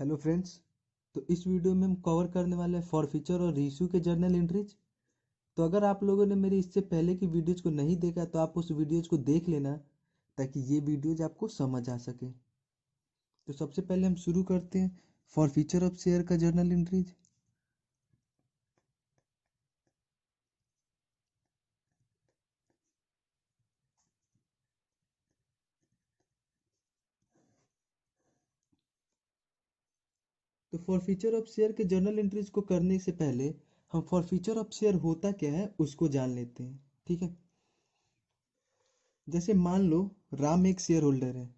Hello friends. तो इस video में हम कवर करने वाले हैं फॉरफीचर और रीइश्यू के जर्नल एंट्रीज। तो अगर आप लोगों ने मेरी इससे पहले की वीडियोज को नहीं देखा तो आप उस वीडियोज को देख लेना ताकि ये वीडियोज आपको समझ आ सके। तो सबसे पहले हम शुरू करते हैं फॉरफीचर ऑफ शेयर का जर्नल एंट्रीज। तो फॉरफीचर ऑफ शेयर के जर्नल एंट्रीज को करने से पहले हम फॉरफीचर ऑफ शेयर होता क्या है उसको जान लेते हैं। ठीक है। जैसे मान लो राम एक शेयर होल्डर है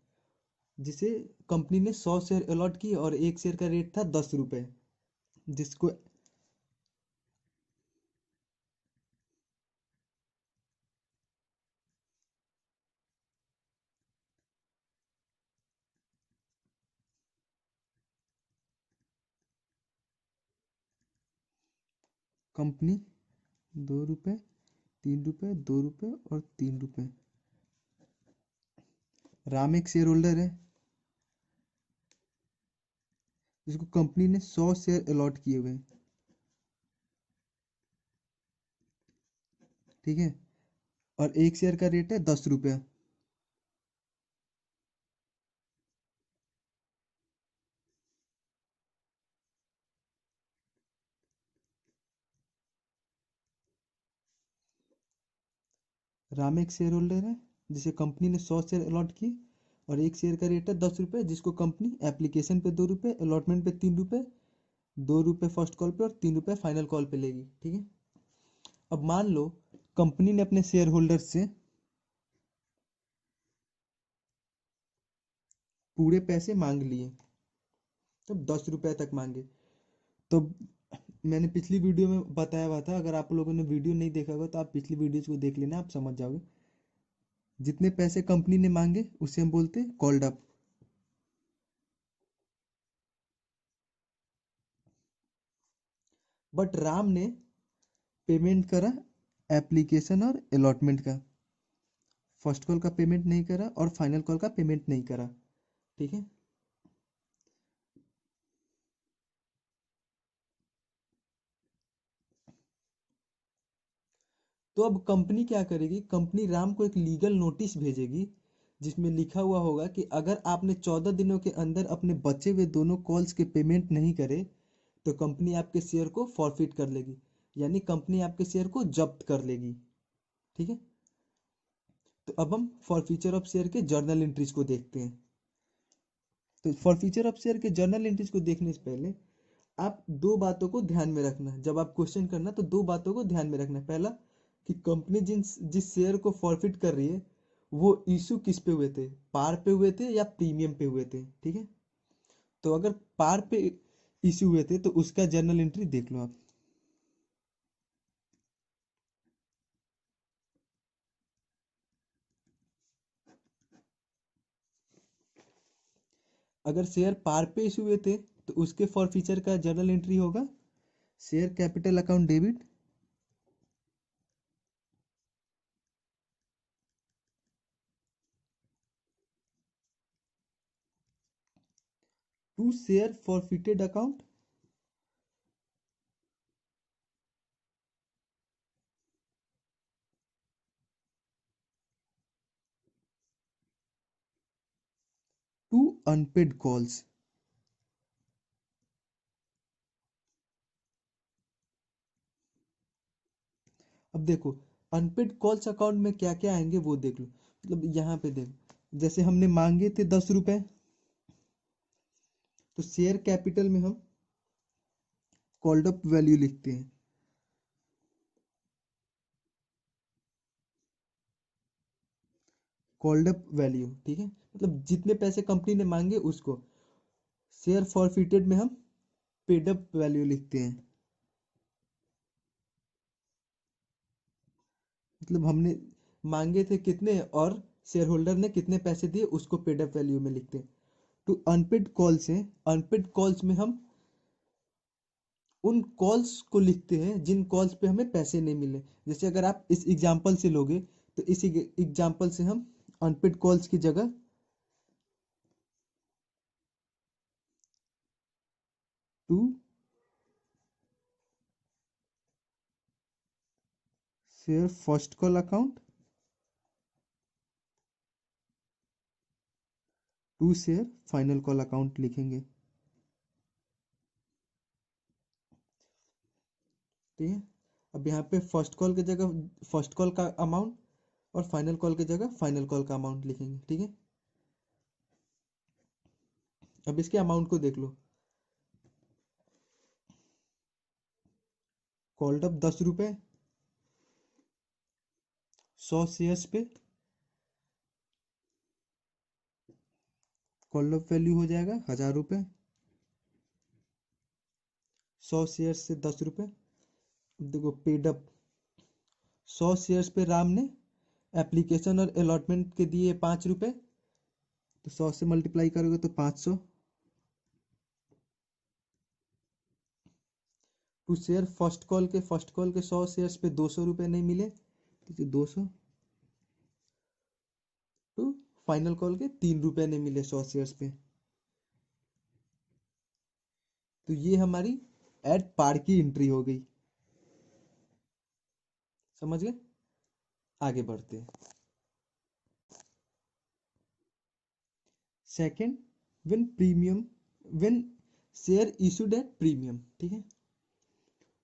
जिसे कंपनी ने 100 शेयर अलॉट किए और एक शेयर का रेट था 10 रुपये, जिसको कंपनी 2 रुपये, 3 रुपये, 2 रुपये और 3 रुपये। राम एक शेयर होल्डर है जिसको कंपनी ने 100 शेयर अलॉट किए हुए हैं। ठीक है। और एक शेयर का रेट है 10 रुपया। राम एक शेयर होल्डर है जिसे कंपनी ने 100 शेयर अलॉट किए और एक शेयर का रेट है 10 रुपये, जिसको कंपनी एप्लीकेशन पे 2 रुपये, अलॉटमेंट पे 3 रुपये, 2 रुपये फर्स्ट कॉल पे और 3 रुपये फाइनल कॉल पे लेगी। ठीक है। अब मान लो कंपनी ने अपने शेयर होल्डर से पूरे पैसे मांग लिए, तब 10 रुपये तक मांगे। तो मैंने पिछली वीडियो में बताया हुआ था, अगर आप लोगों ने वीडियो नहीं देखा होगा तो आप पिछली वीडियोज को देख लेना, आप समझ जाओगे। जितने पैसे कंपनी ने मांगे उसे हम बोलते हैं कॉल्ड अप। बट राम ने पेमेंट करा एप्लीकेशन और अलॉटमेंट का, फर्स्ट कॉल का पेमेंट नहीं करा और फाइनल कॉल का पेमेंट नहीं करा। ठीक है। तो अब कंपनी क्या करेगी, कंपनी राम को एक लीगल नोटिस भेजेगी जिसमें लिखा हुआ होगा कि अगर आपने 14 दिनों के अंदर अपने बचे हुए दोनों कॉल्स के पेमेंट नहीं करे तो कंपनी आपके शेयर को फॉरफिट कर लेगी, यानी कंपनी आपके शेयर को जब्त कर लेगी। ठीक है। तो अब हम फॉरफीचर ऑफ शेयर के जर्नल एंट्रीज को देखते हैं। तो फॉरफीचर ऑफ शेयर के जर्नल एंट्रीज को देखने से पहले आप दो बातों को ध्यान में रखना। जब आप क्वेश्चन करना तो दो बातों को ध्यान में रखना। पहला कि कंपनी जिस शेयर को फॉरफिट कर रही है वो इशू किस पे हुए थे, पार पे हुए थे या प्रीमियम पे हुए थे। ठीक है। तो अगर पार पे इशू हुए थे तो उसका जर्नल एंट्री देख लो आप। अगर शेयर पार पे इशू हुए थे तो उसके फॉरफीचर का जर्नल एंट्री होगा share capital account debit to share forfeited account to unpaid calls. अब देखो अनपेड कॉल्स अकाउंट में क्या क्या आएंगे वो देख लो। मतलब यहाँ पे देखो, जैसे हमने मांगे थे 10 रुपए, तो शेयर कैपिटल में हम कॉल्ड अप वैल्यू लिखते हैं। Called up value. ठीक है। मतलब जितने पैसे कंपनी ने मांगे उसको। शेयर फॉरफिटेड में हम पेड अप वैल्यू लिखते हैं। मतलब हमने मांगे थे कितने और शेयर होल्डर ने कितने पैसे दिए उसको पेड अप वैल्यू में लिखते हैं। टू अनपेड कॉल्स है, अनपेड कॉल्स में हम उन कॉल्स को लिखते हैं जिन कॉल्स पे हमें पैसे नहीं मिले। जैसे अगर आप इस एग्जांपल से लोगे तो इस एग्जांपल से हम अनपेड कॉल्स की जगह to share first call account, to share final call account लिखेंगे। ठीक है। अब यहाँ पे फर्स्ट कॉल की जगह फर्स्ट कॉल का अमाउंट और फाइनल कॉल की जगह फाइनल कॉल का अमाउंट लिखेंगे। ठीक है। अब इसके अमाउंट को देख लो। कॉल्ड अप 10 रुपए, 100 शेयर्स पे कॉल्ड अप वैल्यू हो जाएगा 1000 रुपये, 100 शेयर्स से 10 रुपये। अब देखो पेड अप 100 शेयर्स पे राम ने एप्लीकेशन और अलॉटमेंट के दिए 5 रुपये, तो 100 से मल्टीप्लाई करोगे तो 500। टू शेयर फर्स्ट कॉल के 100 शेयर्स पे 200 रुपये नहीं मिले, तो 200। टू फाइनल कॉल के 3 रुपये नहीं मिले 100 शेयर्स पे। तो ये हमारी एट पार की एंट्री हो गई। समझ गए। आगे बढ़ते हैं। Second, when share issued at premium. ठीक है।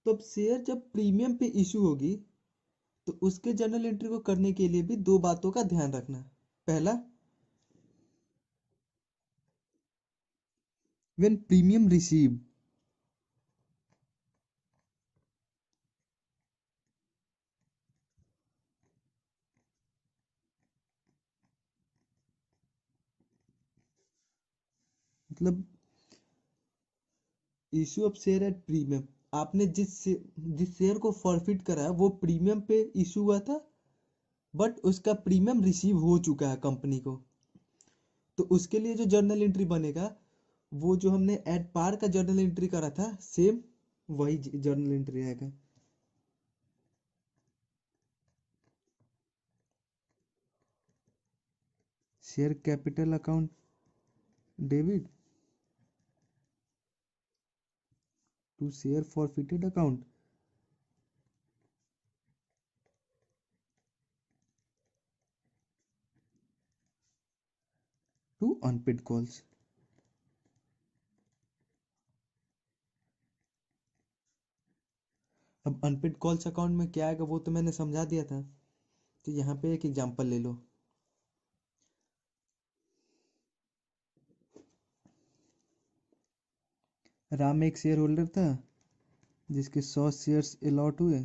तो अब शेयर जब प्रीमियम पे इशू होगी तो उसके जर्नल एंट्री को करने के लिए भी दो बातों का ध्यान रखना। पहला, व्हेन प्रीमियम रिसीव, मतलब issue of share at premium, आपने जिस शेयर को फॉरफिट करा है वो प्रीमियम पे इशू हुआ था, बट उसका प्रीमियम रिसीव हो चुका है कंपनी को। तो उसके लिए जो जर्नल एंट्री बनेगा वो जो हमने एट पार का जर्नल एंट्री करा था सेम वही जर्नल एंट्री आएगा। Share capital account debit to share forfeited account, to unpaid calls. अब अनपेड कॉल्स अकाउंट में क्या आएगा वो तो मैंने समझा दिया था। तो यहाँ पे एक एग्जांपल ले लो। राम एक शेयर होल्डर था जिसके 100 शेयर्स अलॉट हुए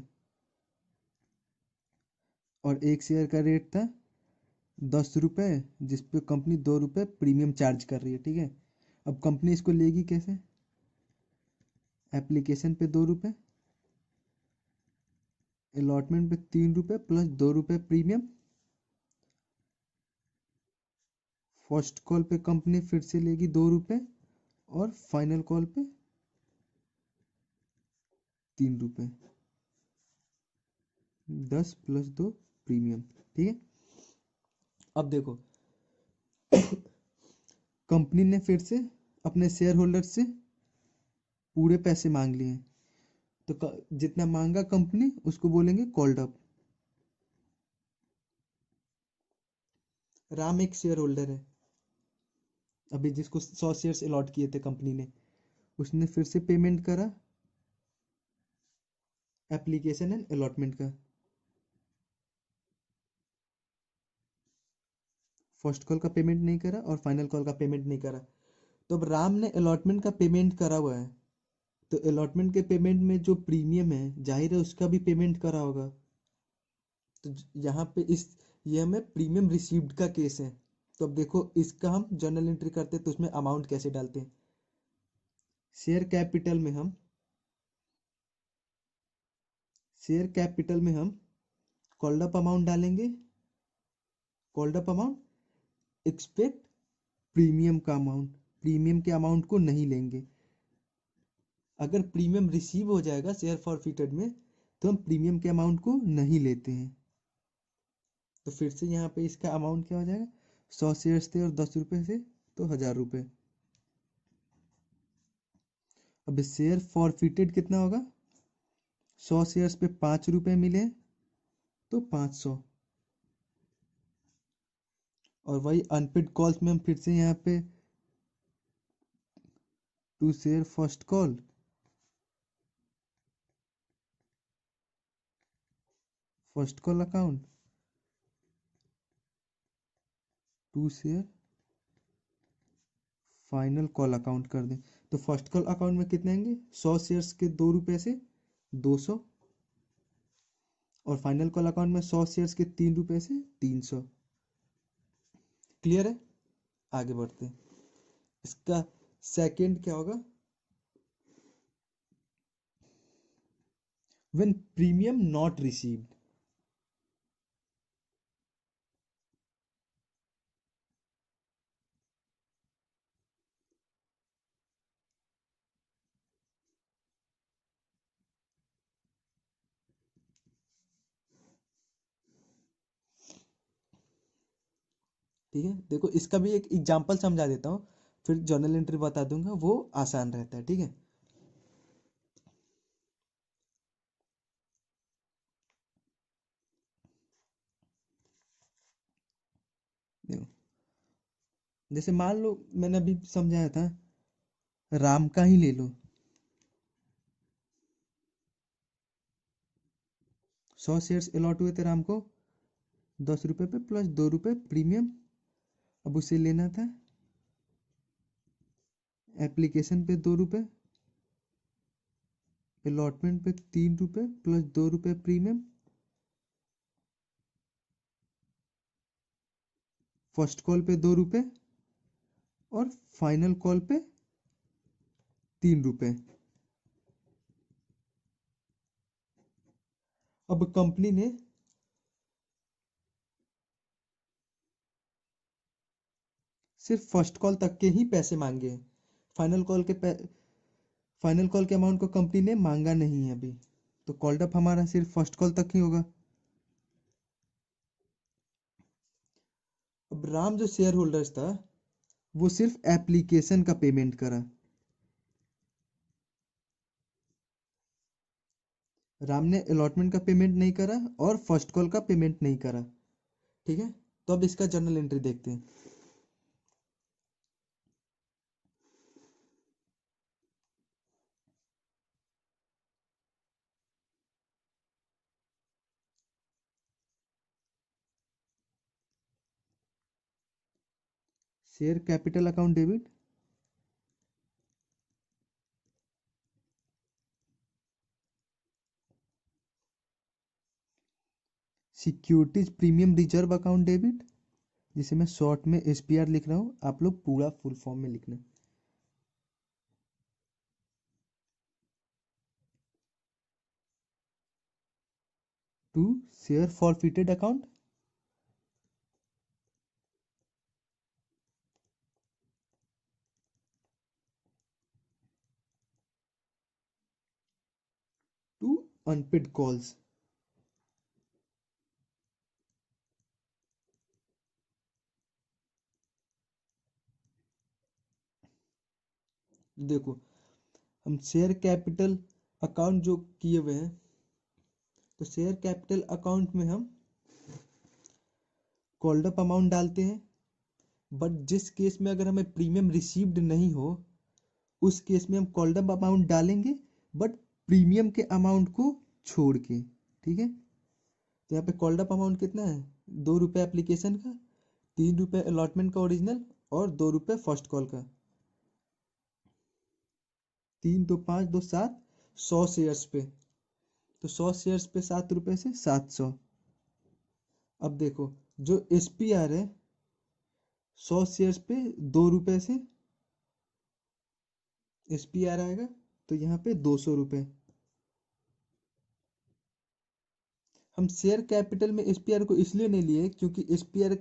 और एक शेयर का रेट था 10 रुपये, जिसपे कंपनी 2 रुपये प्रीमियम चार्ज कर रही है। ठीक है। अब कंपनी इसको लेगी कैसे? एप्लीकेशन पे 2 रुपये, अलॉटमेंट पे 3 रुपये प्लस 2 रुपये प्रीमियम, फर्स्ट कॉल पे कंपनी फिर से लेगी 2 रुपये और फाइनल कॉल पे 3 रुपये, 10 प्लस 2 प्रीमियम। ठीक है। अब देखो कंपनी ने फिर से अपने शेयर होल्डर से पूरे पैसे मांग लिए, तो जितना मांगा कंपनी उसको बोलेंगे कॉल्ड अप। राम एक शेयर होल्डर है अभी, जिसको 100 शेयर्स अलॉट किए थे कंपनी ने, उसने फिर से पेमेंट करा एप्लीकेशन एंड अलॉटमेंट का। फर्स्ट कॉल का पेमेंट नहीं करा और फाइनल कॉल का पेमेंट नहीं करा। तो अब राम ने अलॉटमेंट का पेमेंट करा हुआ है, तो अलॉटमेंट के पेमेंट में जो प्रीमियम है जाहिर है उसका भी पेमेंट करा होगा। तो यहाँ पे ये हमें प्रीमियम रिसीव्ड का केस है। तो अब देखो इसका हम जर्नल एंट्री करते हैं तो उसमें अमाउंट कैसे डालते हैं। शेयर कैपिटल में हम कॉल्ड अप अमाउंट डालेंगे। Called up amount expect premium का अमाउंट, प्रीमियम के अमाउंट को नहीं लेंगे। अगर प्रीमियम रिसीव हो जाएगा शेयर फॉरफिटेड में तो हम प्रीमियम के अमाउंट को नहीं लेते हैं। तो फिर से यहाँ पे इसका अमाउंट क्या हो जाएगा, 100 शेयर्स थे और 10 रुपये से तो 1000 रुपये। अब शेयर फॉरफिटेड कितना होगा, 100 शेयर्स पे 5 रुपए मिले तो 500। और वही अनपेड कॉल्स में हम फिर से यहाँ पे to share first call account, to share final call account कर दें। तो फर्स्ट कॉल अकाउंट में कितने आएंगे, 100 शेयर्स के 2 रुपए से 200, और फाइनल कॉल अकाउंट में 100 शेयर्स के 3 रुपए से 300। क्लियर है, आगे बढ़ते हैं। इसका सेकंड क्या होगा, व्हेन प्रीमियम नॉट रिसीव्ड। ठीक है, देखो इसका भी एक एग्जांपल समझा देता हूँ, फिर जर्नल एंट्री बता दूंगा, वो आसान रहता है। ठीक है, देखो जैसे मान लो मैंने अभी समझाया था, राम का ही ले लो। 100 शेयर्स अलॉट हुए थे राम को 10 रुपए पे प्लस 2 रुपए प्रीमियम। अब उसे लेना था एप्लीकेशन पे 2 रुपए, अलॉटमेंट पे 3 रुपए प्लस 2 रुपए प्रीमियम, फर्स्ट कॉल पे 2 रुपए और फाइनल कॉल पे 3 रुपए। अब कंपनी ने सिर्फ फर्स्ट कॉल तक के ही पैसे मांगे हैं, फाइनल कॉल के फाइनल कॉल के अमाउंट को कंपनी ने मांगा नहीं है अभी। तो कॉल्ड अप हमारा सिर्फ फर्स्ट कॉल तक ही होगा। अब राम जो शेयर होल्डर्स था वो सिर्फ एप्लीकेशन का पेमेंट करा, राम ने अलॉटमेंट का पेमेंट नहीं करा और फर्स्ट कॉल का पेमेंट नहीं करा। ठीक है, तो अब इसका जर्नल एंट्री देखते हैं। Share capital account debit, securities premium reserve account debit, जिसे मैं शॉर्ट में एसपीआर लिख रहा हूँ, आप लोग पूरा फुल फॉर्म में लिखना। To share forfeited account, to unpaid calls. देखो हम शेयर कैपिटल अकाउंट जो किए हुए हैं, तो शेयर कैपिटल अकाउंट में हम कॉल्ड अप अमाउंट डालते हैं, बट जिस केस में अगर हमें प्रीमियम रिसीव्ड नहीं हो उस केस में हम कॉल्ड अप अमाउंट डालेंगे, बट प्रीमियम के अमाउंट को छोड़ के। ठीक है, तो यहाँ पे कॉल्ड अप अमाउंट कितना है, 2 रुपए एप्लीकेशन का, 3 रुपए अलॉटमेंट का ओरिजिनल और 2 रुपए फर्स्ट कॉल का। 3 2 5 2 7, 100 शेयर्स पे, तो 100 शेयर्स पे 7 रुपए से 700। अब देखो जो एस पी आर है 100 शेयर्स पे 2 रुपए से एस पी आर आएगा, तो यहाँ पे 200 रुपए। हम शेयर कैपिटल में एस पी आर को इसलिए नहीं लिए क्योंकि एस पी आर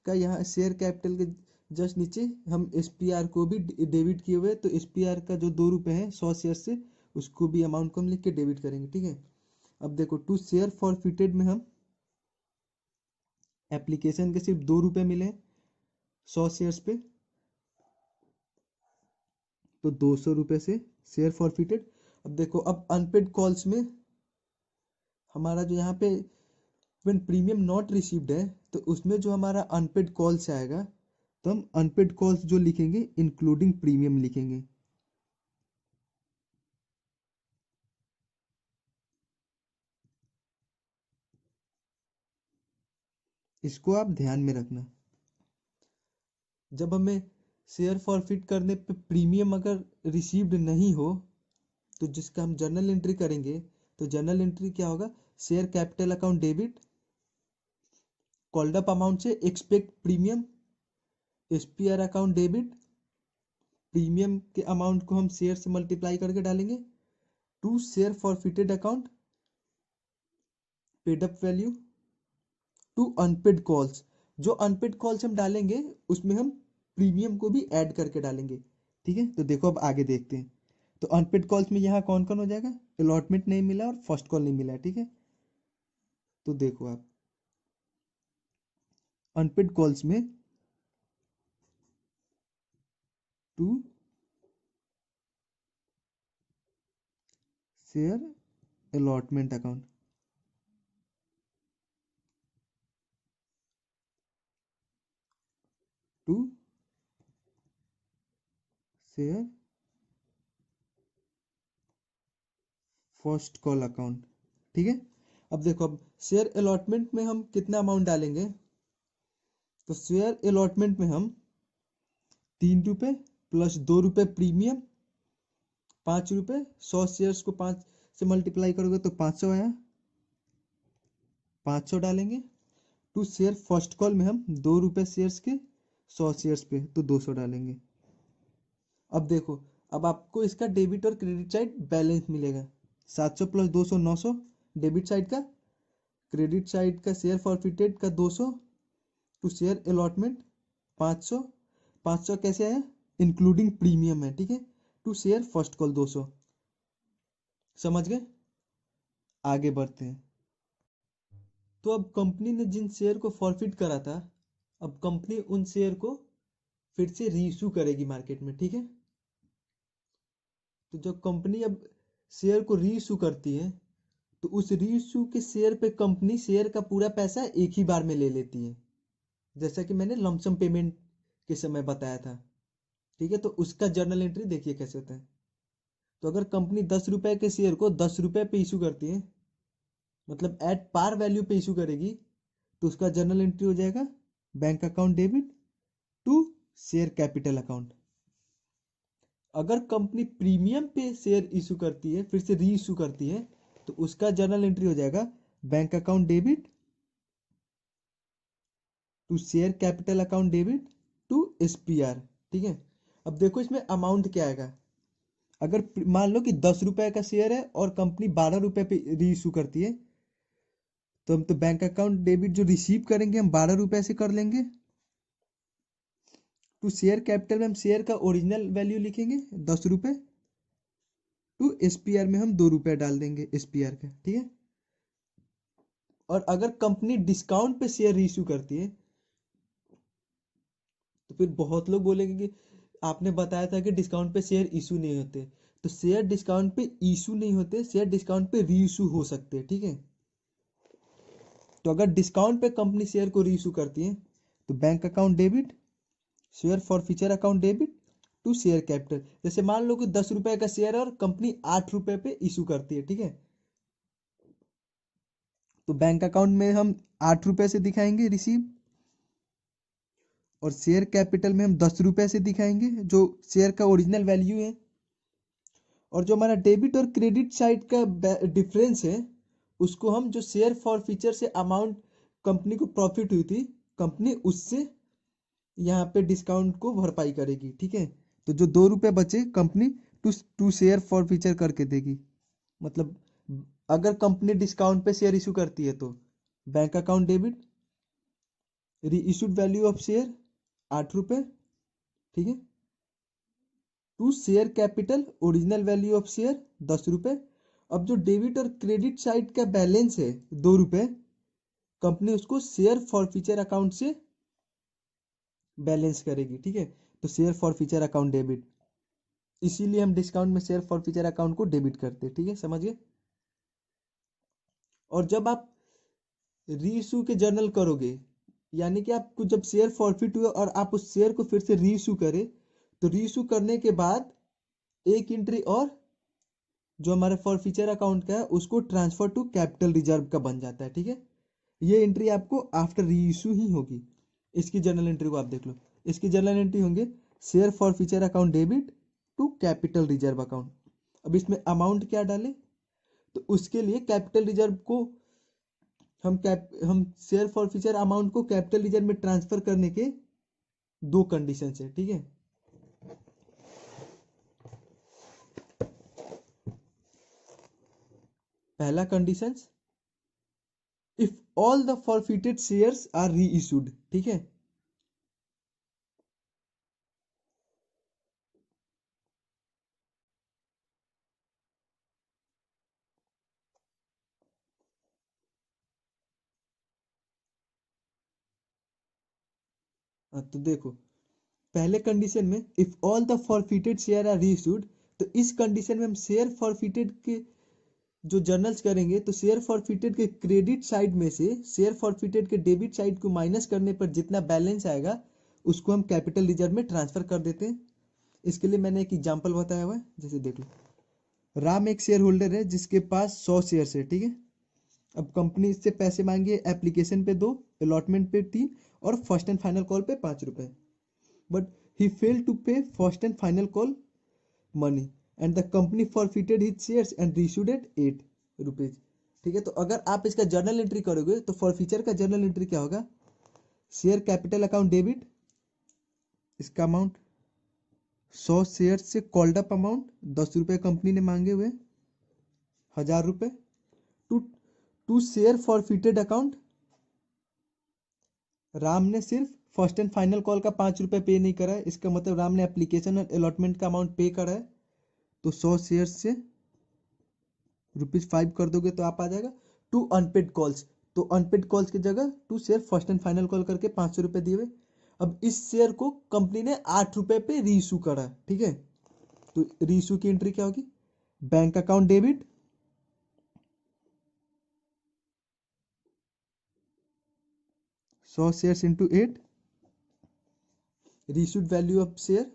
का यहाँ शेयर कैपिटल के जस्ट नीचे हम एस पी आर को भी डेबिट किए हुए, तो एस पी आर का जो 2 रुपए है 100 शेयर से, उसको भी अमाउंट को हम लिख के डेबिट करेंगे। ठीक है, अब देखो टू शेयर फॉरफिटेड में हम एप्लीकेशन के सिर्फ 2 रुपए मिले 100 शेयर्स पे, तो 200 रुपये से शेयर फॉरफिटेड। अब देखो, अब अनपेड कॉल्स में हमारा जो यहाँ पे व्हेन प्रीमियम नॉट रिसीव्ड है, तो उसमें जो हमारा अनपेड कॉल्स आएगा, तो हम अनपेड कॉल्स जो लिखेंगे इंक्लूडिंग प्रीमियम लिखेंगे। इसको आप ध्यान में रखना। जब हमें शेयर फॉरफिट करने पे प्रीमियम अगर रिसीव्ड नहीं हो, तो जिसका हम जर्नल एंट्री करेंगे, तो जर्नल एंट्री क्या होगा, share capital account debit, called up amount से expect premium, SPR account debit, premium के अमाउंट को हम शेयर से मल्टीप्लाई करके डालेंगे, to share forfeited account, paid up value, to unpaid calls. जो अनपेड कॉल्स हम डालेंगे उसमें हम प्रीमियम को भी ऐड करके डालेंगे। ठीक है, तो देखो अब आगे देखते हैं। तो अनपेड कॉल्स में यहाँ कौन कौन हो जाएगा, अलॉटमेंट नहीं मिला और फर्स्ट कॉल नहीं मिला है। ठीक है, तो देखो आप अनपेड कॉल्स में to share allotment account, to share first call account. ठीक है, अब देखो, अब शेयर अलॉटमेंट में हम कितना अमाउंट डालेंगे, तो शेयर अलॉटमेंट में हम 3 रुपये प्लस 2 रुपये प्रीमियम, 5 रुपये, 100 शेयर्स को 5 से मल्टीप्लाई करोगे तो 500 आया, 500 डालेंगे। टू शेयर फर्स्ट कॉल में हम 2 रुपये शेयर्स के 100 शेयर्स पे तो 200 डालेंगे। अब देखो, अब आपको इसका डेबिट और क्रेडिट साइड बैलेंस मिलेगा। 700 प्लस 200 900 डेबिट साइड का, क्रेडिट साइड का शेयर फॉरफिटेड का 200, टू शेयर अलॉटमेंट 500। 500 कैसे आया, इंक्लूडिंग प्रीमियम है। ठीक है, टू शेयर फर्स्ट कॉल 200। समझ गए, आगे बढ़ते हैं। तो अब कंपनी ने जिन शेयर को फॉरफिट करा था, अब कंपनी उन शेयर को फिर से रीइश्यू करेगी मार्केट में। ठीक है, तो जब कंपनी अब शेयर को रीइश्यू करती है, तो उस रीइश्यू के शेयर पे कंपनी शेयर का पूरा पैसा एक ही बार में ले लेती है, जैसा कि मैंने लमसम पेमेंट के समय बताया था। ठीक है, तो उसका जर्नल एंट्री देखिए कैसे होता है। तो अगर कंपनी 10 रुपए के शेयर को 10 रुपए पे इशू करती है, मतलब एट पार वैल्यू पे इशू करेगी, तो उसका जर्नल एंट्री हो जाएगा bank account debit to share capital account. अगर कंपनी प्रीमियम पे शेयर इशू करती है, फिर से री इशू करती है, तो उसका जर्नल एंट्री हो जाएगा bank account debit to share capital account debit to SPR. ठीक है, अब देखो इसमें अमाउंट क्या आएगा। अगर मान लो कि 10 रुपए का शेयर है और कंपनी 12 रुपए पे री इशू करती है, तो हम तो बैंक अकाउंट डेबिट जो रिसीव करेंगे हम 12 रुपए से कर लेंगे। टू शेयर कैपिटल में हम शेयर का ओरिजिनल वैल्यू लिखेंगे 10 रुपए, टू एसपीआर में हम 2 रुपए डाल देंगे एसपीआर का। ठीक है, और अगर कंपनी डिस्काउंट पे शेयर इशू करती है, तो फिर बहुत लोग बोलेंगे कि आपने बताया था कि डिस्काउंट पे शेयर इशू नहीं होते। तो शेयर डिस्काउंट पे इशू नहीं होते, शेयर डिस्काउंट पे री इशू हो सकते हैं। ठीक है, तो अगर डिस्काउंट पे कंपनी शेयर को री इशू करती है, तो bank account debit share forfeiture account debit to share capital. जैसे मान लो कि 10 रुपए का शेयर है और कंपनी 8 रुपए पे इशू करती है। ठीक है, तो बैंक अकाउंट में हम 8 रुपए से दिखाएंगे रिसीव, और शेयर कैपिटल में हम 10 रुपए से दिखाएंगे जो शेयर का ओरिजिनल वैल्यू है। और जो हमारा डेबिट और क्रेडिट साइड का डिफरेंस है, उसको हम जो शेयर फॉर फ्यूचर से अमाउंट कंपनी को प्रॉफिट हुई थी, कंपनी उससे यहाँ पे डिस्काउंट को भरपाई करेगी। ठीक है, तो जो 2 रुपए बचे company to to share forfeiture करके देगी। मतलब अगर कंपनी डिस्काउंट पे शेयर इशू करती है, तो bank account debit reissued value of share 8 रुपए। ठीक है, to share capital original value of share 10 रुपए। अब जो डेबिट और क्रेडिट साइड का बैलेंस है 2 रुपए, कंपनी उसको शेयर फॉर फ्यूचर अकाउंट से बैलेंस करेगी। ठीक है, तो share forfeiture account debit इसीलिए हम डिस्काउंट में शेयर फॉरफीचर अकाउंट को डेबिट करते हैं, ठीक है, समझिए। और जब आप री इशू के जर्नल करोगे, यानी कि आपको जब शेयर फॉरफिट हुए और आप उस शेयर को फिर से री इशू करें, तो री इशू करने के बाद एक एंट्री और जो हमारे फॉरफीचर अकाउंट का है उसको ट्रांसफर टू कैपिटल रिजर्व का बन जाता है, ठीक है। ये एंट्री आपको आफ्टर री इशू ही होगी। इसकी जर्नल एंट्री को आप देख लो, इसकी जर्नल एंट्री होंगे share forfeiture account debit to capital reserve account. अब इसमें अमाउंट क्या डालें, तो उसके लिए कैपिटल रिजर्व को हम शेयर फॉरफीचर अमाउंट को कैपिटल रिजर्व में ट्रांसफर करने के दो कंडीशन है, ठीक है। पहला condition, if all the forfeited shares are reissued, ठीक है। तो देखो, पहले कंडीशन में if all the forfeited share are reissued, तो इस कंडीशन में हम शेयर फॉरफिटेड के जो जर्नल्स करेंगे, तो शेयर फॉरफिटेड के क्रेडिट साइड में से शेयर फॉरफिटेड के डेबिट साइड को माइनस करने पर जितना बैलेंस आएगा उसको हम कैपिटल रिजर्व में ट्रांसफर कर देते हैं। इसके लिए मैंने एक एग्जांपल बताया हुआ है, जैसे देख लो, राम एक शेयर होल्डर है जिसके पास 100 शेयर है, ठीक है। अब कंपनी इससे पैसे मांगी, एप्लीकेशन पे 2, अलॉटमेंट पे 3 और फर्स्ट एंड फाइनल कॉल पे 5 रुपए। But he fail to pay first and final call money and the company forfeited his shares and reissued at 8 rupees, ठीक है। तो अगर आप इसका जर्नल एंट्री करोगे तो फॉरफीचर का जर्नल एंट्री क्या होगा, शेयर कैपिटल अकाउंट डेबिट, इसका अमाउंट 100 शेयर से कॉल्ड अप अमाउंट 10 रुपए कंपनी ने मांगे हुए, 1000 रुपए to to share forfeited account. Ram ने सिर्फ फर्स्ट एंड फाइनल कॉल का 5 रुपए पे नहीं करा है, इसका मतलब राम ने एप्लीकेशन और अलॉटमेंट का अमाउंट पे करा है। तो 100 शेयर से ₹5 कर दोगे तो आप आ जाएगा टू अनपेड कॉल्स। तो अनपेड कॉल्स की जगह to share first and final call करके 500 रुपए दिए हुए। अब इस शेयर को कंपनी ने 8 रुपए पे री इशू करा, ठीक है। तो री इशू की एंट्री क्या होगी, bank account debit 100 share into 8, reissued value of share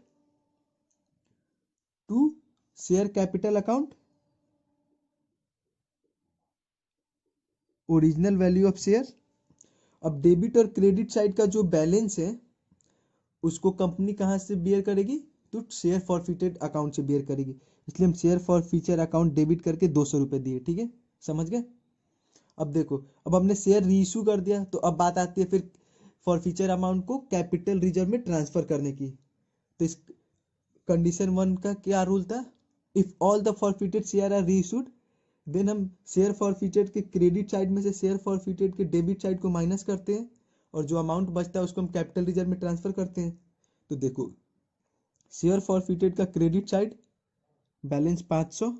to share capital account original value of share. अब डेबिट और क्रेडिट साइड का जो बैलेंस है उसको कंपनी कहाँ से बियर करेगी, तो शेयर फॉरफिटेड अकाउंट से बियर करेगी। इसलिए हम शेयर फॉरफीचर अकाउंट डेबिट करके 200 रुपए दिए, ठीक है, समझ गए। अब देखो, अब हमने शेयर रीइश्यू कर दिया, तो अब बात आती है फिर फॉरफीचर अमाउंट को कैपिटल रिजर्व में ट्रांसफर करने की। तो इस कंडीशन 1 का क्या रूल था, if all the forfeited share are reissued, then हम शेयर फॉरफिटेड के क्रेडिट साइड में से शेयर फॉरफिटेड के डेबिट साइड को माइनस करते हैं और जो अमाउंट बचता है उसको हम कैपिटल रिजर्व में ट्रांसफर करते हैं। तो देखो, शेयर फॉरफिटेड का credit side balance 500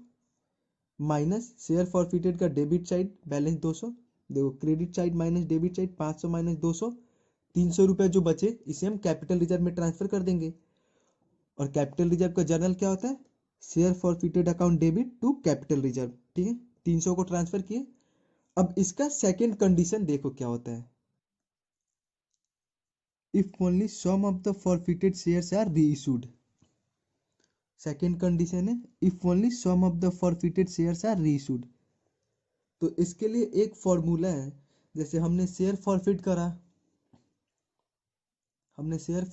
minus share forfeited का डेबिट साइड बैलेंस 200। देखो, credit side minus debit side, 500 minus 200, 300 रुपये जो बचे इसे हम कैपिटल रिजर्व में ट्रांसफर कर देंगे। और कैपिटल रिजर्व का जर्नल क्या होता है, share forfeited account debit to capital reserve, ठीक है। 300 को ट्रांसफर किए। अब इसका सेकेंड कंडीशन देखो क्या होता है, if only some of the forfeited shares are reissued. Second condition है if only some of the forfeited shares are reissued. तो इसके लिए एक फॉर्मूला है, जैसे हमने शेयर फॉरफिट करा 100 शेयर्स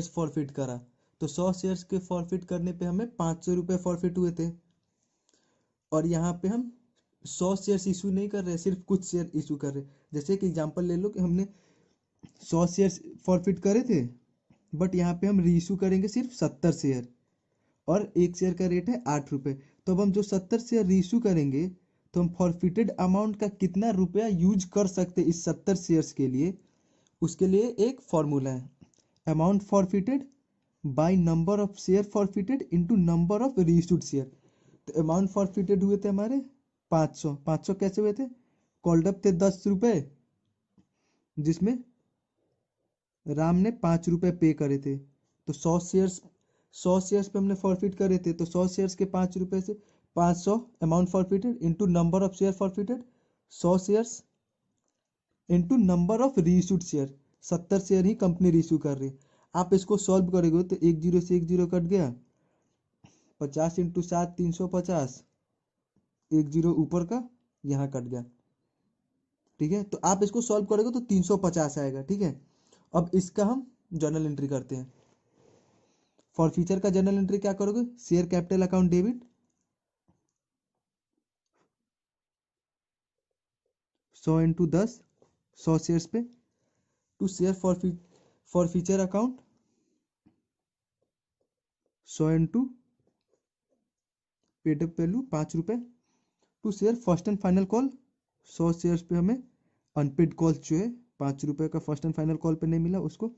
फॉरफिट करा, तो 100 शेयर्स के फॉरफिट करने पे हमें 500 रुपये फॉरफिट हुए थे। और यहाँ पे हम 100 शेयर्स इशू नहीं कर रहे, सिर्फ कुछ शेयर इशू कर रहे। जैसे कि एग्जांपल ले लो कि हमने 100 शेयर्स फॉरफिट करे थे, बट यहाँ पे हम रीइशू करेंगे सिर्फ 70 शेयर और एक शेयर का रेट है 8 रुपये। तो अब हम जो 70 शेयर रीइशू करेंगे, तो हम फॉरफिटेड अमाउंट का कितना रुपया यूज कर सकते इस 70 शेयर्स के लिए, उसके लिए एक फॉर्मूला है, amount forfeited by number of share forfeited into number of reissued share. तो अमाउंट फॉरफिटेड हुए थे हमारे 500। 500 कैसे हुए थे, कॉल्ड अप थे 10 रुपए, जिसमें राम ने 5 रुपए पे करे थे। तो 100 शेयर्स 100 शेयर्स पे हमने फॉरफिट करे थे, तो 100 शेयर्स के 5 रुपए से 500 amount forfeited into number of share forfeited, 100 shares into number of reissued share, 70 share he company reissue कर रही है। आप इसको सॉल्व करोगे तो एक जीरो से एक जीरो कट गया, 50 इंटू 7 350, एक जीरो ऊपर का यहाँ कट गया। ठीक है, तो आप इसको सॉल्व करोगे तो 350 आएगा। ठीक है, अब इसका हम जर्नल एंट्री करते हैं। फॉर फ्यूचर का जर्नल एंट्री क्या करोगे, share capital account debit 100 into 10, 100 shares पे, to share forfeiture account 100 into paid up value 5 रुपए, to share first and final call 100 shares पे हमें अनपेड कॉल जो है 5 रुपए का फर्स्ट एंड फाइनल कॉल पे नहीं मिला उसको।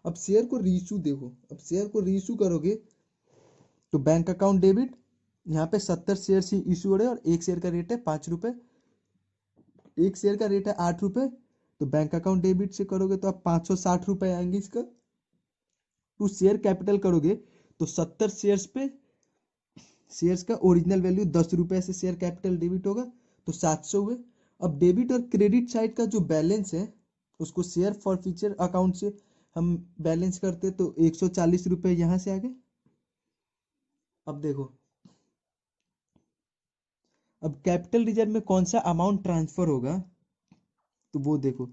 अब शेयर को रीइश्यू देखो, अब शेयर को रीइश्यू करोगे तो बैंक अकाउंट डेबिट, यहाँ पे 70 शेयर ही इशू हो रहे हैं और एक शेयर का रेट है 5 रुपए, एक शेयर का रेट है 8 रुपए, तो बैंक अकाउंट डेबिट से करोगे तो आप 560 रुपए आएंगे इसका। टू शेयर कैपिटल करोगे तो 70 शेयर्स पे शेयर्स का ओरिजिनल वैल्यू 10 रुपए से शेयर कैपिटल डेबिट होगा तो 700 हुए। अब डेबिट और क्रेडिट साइड का जो बैलेंस है उसको शेयर फॉर फ्यूचर अकाउंट से हम बैलेंस करते तो 140 रुपए यहाँ से आ गए। अब देखो, अब कैपिटल रिजर्व में कौन सा अमाउंट ट्रांसफर होगा, तो वो देखो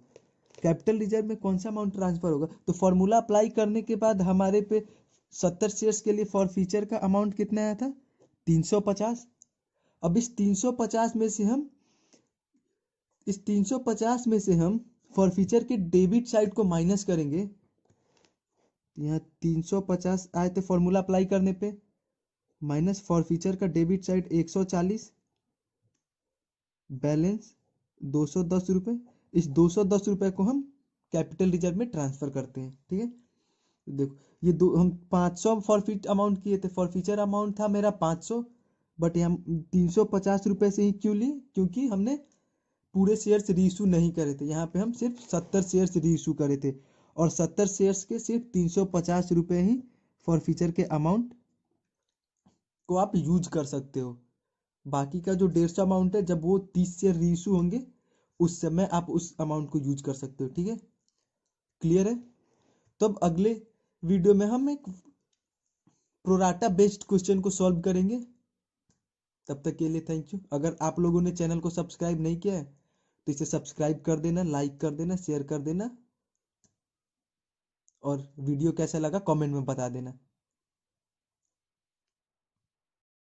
कैपिटल रिजर्व में कौन सा अमाउंट ट्रांसफर होगा, तो फॉर्मूला अप्लाई करने के बाद हमारे पे 70 शेयर्स के लिए फॉर फ्यूचर का अमाउंट कितना आया था 350। अब इस 350 में से हम इस 350 में से हम फॉर फ्यूचर के डेबिट साइड को माइनस करेंगे। यहाँ 350 आए थे फॉर्मूला अप्लाई करने पे, माइनस फॉर फ्यूचर का डेबिट साइड 140, बैलेंस 210 रुपये। इस 210 रुपये को हम कैपिटल रिजर्व में ट्रांसफर करते हैं। ठीक है, देखो ये दो हम 500 फॉरफिट अमाउंट किए थे, फॉर फ्यूचर अमाउंट था मेरा 500, बट हम 350 रुपये से ही क्यों लिए, क्योंकि हमने पूरे शेयर्स रीइशू नहीं करे थे, यहाँ पे हम सिर्फ 70 शेयर्स रीइशू करे थे और 70 शेयर्स के सिर्फ 350 रुपये ही फॉर फ्यूचर के अमाउंट को आप यूज कर सकते हो। बाकी का जो 150 अमाउंट है, जब वो 30 शेयर रीइशू होंगे उस समय आप उस अमाउंट को यूज कर सकते हो। ठीक है, क्लियर है। तो अब अगले वीडियो में हम एक प्रोराटा बेस्ड क्वेश्चन को सॉल्व करेंगे। तब तक के लिए थैंक यू। अगर आप लोगों ने चैनल को सब्सक्राइब नहीं किया है तो इसे सब्सक्राइब कर देना, लाइक कर देना, शेयर कर देना और वीडियो कैसा लगा कमेंट में बता देना।